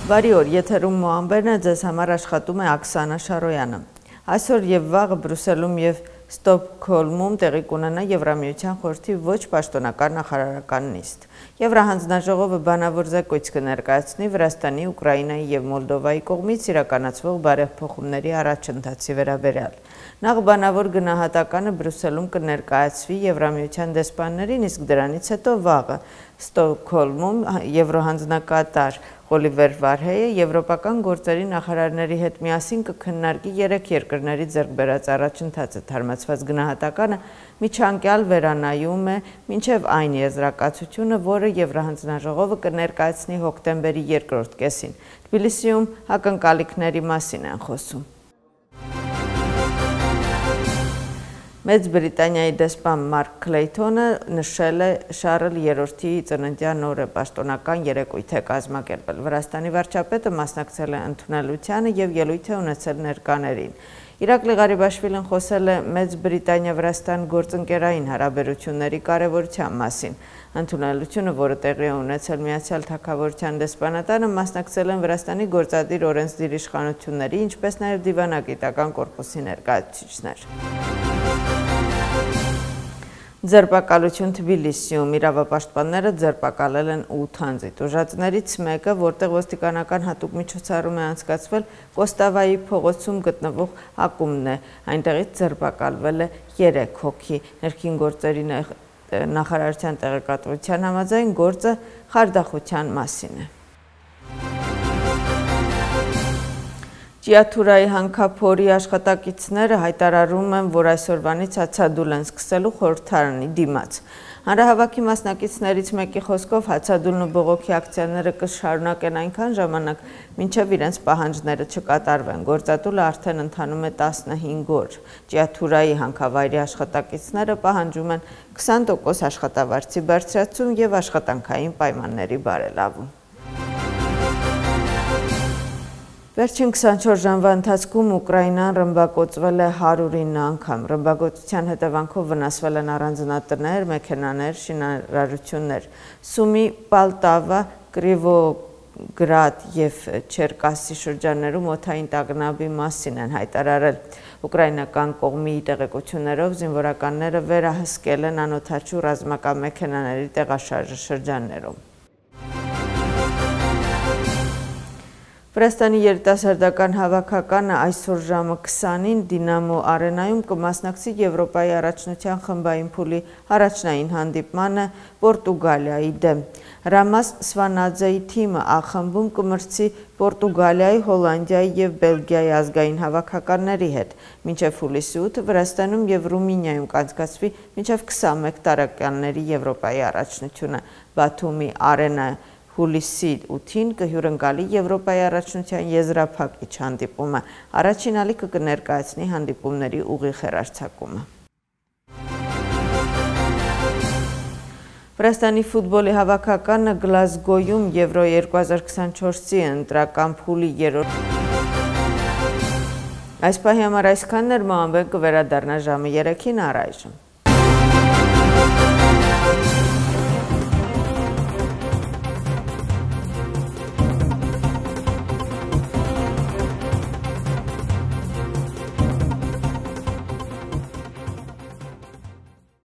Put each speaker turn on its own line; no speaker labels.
Բարի օր, եթերում Մոամբերն է, ձեզ համար աշխատում է Աքսանա Շարոյանը։ Այսօր եւ վաղը Բրյուսելում եւ Ստոկհոլմում տեղի կունենա Եվրամիության խորհրդի ոչ պաշտոնական նախարարական նիստ։ Եվրահանձնաժողովը բանավոր զեկույց կներկայացնի Վրաստանի, Ուկրաինայի եւ Մոլդովայի կողմից իրականացվող բարեփոխումների առաջընթացի վերաբերյալ։ Նախ բանավոր գնահատականը Բրյուսելում կներկայացվի Եվրամիության դեսպաններին, իսկ դրանից հետո վաղը Ստոկհոլմում Եվրոհանձնակատար Օլիվեր Վարհեյը եվրոպական գործերի նախարարների հետ միասին կքննարկի երեք երկրների ձեռք բերած առաջընթացը։ Թարմացված գնահատականը միջանկյալ վերանայում է մինչև այն եզրակացությունը, որը Եվրահանձնաժողովը կներկայացնի հոկտեմբերի երկրորդ կեսին։ Թբիլիսիում ակնկալիքների մասին են խոսում։ Մեծ Բրիտանիայի դեսպան Մարկ Քլեյթոնը նշել է Շարլ III-ի ծննդյան օրը պաշտոնական երեկույթ է կազմակերպել։ Վրաստանի վարչապետը մասնակցել է ընդունելությանը եւ ելույթ է ունեցել ներկաներին։ Իրակլի Ղարիբաշվիլին խոսել է Մեծ Բրիտանիա-Վրաստան գործընկերային հարաբերությունների կարևորության մասին։ Ընդունելությունը, որը տեղի է ունեցել Միացյալ Թագավորության դեսպանատանը, մասնակցել են Վրաստանի գործադիր օրենսդիր իշխանությունների, ինչպես նաեւ դիվանագիտական կորպուսի ներկայացուցիչներ։ Ձերբակալություն Թբիլիսիում իրավապաշտպանները ձերբակալել են 8 անձի։ Տուժածներից մեկը, որտեղ ոստիկանական հատուկ միջոցառում է անցկացվել, Կոստավայի փողոցում գտնվող ակումբն է։ Այնտեղից ձերբակալվել է 3 հոգի։ Ներքին գործերի նախարարության տեղեկատվության համաձայն գործը խարդախության մասին է։ Ճիաթուրայի հանքափորի աշխատակիցները հայտարարում են, որ այսօրվանից հացադուլ են սկսելու խորհրդարանի դիմաց։ Հանրահավաքի մասնակիցներից մեկի խոսքով հացադուլն ու բողոքի ակցիաները կշարունակեն այնքան ժամանակ, մինչև իրենց պահանջները չկատարվեն։ Գործադուլը արդեն ընթանում է 15 օր։ Ճիաթուրայի հանքավայրի աշխատակիցները պահանջում են 20% աշխատավարձի բարձրացում եւ աշխատանքային պայմանների բարելավում։ Վերջին 24 ժամվա ընթացքում Ուկրաինան ռմբակոծվել է 109 անգամ։ Ռմբակոծության հետևանքով վնասվել են առանձնատներ, մեքենաներ, շինարարություններ։ Սումի, Պալտավա, Կրիվոգրադ եւ Չերկասի շրջաններում օդային տագնապի մասին են հայտարարել։ Ուկրաինական կողմի տեղեկություններով զինվորականները վերահսկել են անօդաչու ռազմական մեքենաների տեղաշարժ շրջաններում։ Վրաստանի երիտասարդական հավաքականը այսօր ժամը 20-ին Դինամո արենայում կմասնակցի Եվրոպայի առաջնության խմբային փուլի առաջնային հանդիպմանը Պորտուգալիայի դեմ։ Ռամաս Սվանաձեի թիմը Ա խմբում կմրցի Պորտուգալիայի, Հոլանդիայի եւ Բելգիայի ազգային հավաքականների հետ։ Մինչև հուլիսի 8-ը Վրաստանում եւ Ռումինիայում կանցկացվի մինչև 21 տարեկանների Եվրոպայի առաջնությունը։ Բաթումի արենա Հուլիսի 8-ին կհյուրընկալի Եվրոպայի առաջնության եզրափակիչ հանդիպումը։ Առաջին ալիքը կներկայացնի հանդիպումների ուղիղ հեռարձակումը։ Վրաստանի ֆուտբոլի հավաքականը Գլազգոյում Եվրո 2024-ի ընտրական փուլի երրորդ։ Այս պահի համար այսքանն էր, Մոամբեն կվերադառնա ժամը 3-ին առայժմ։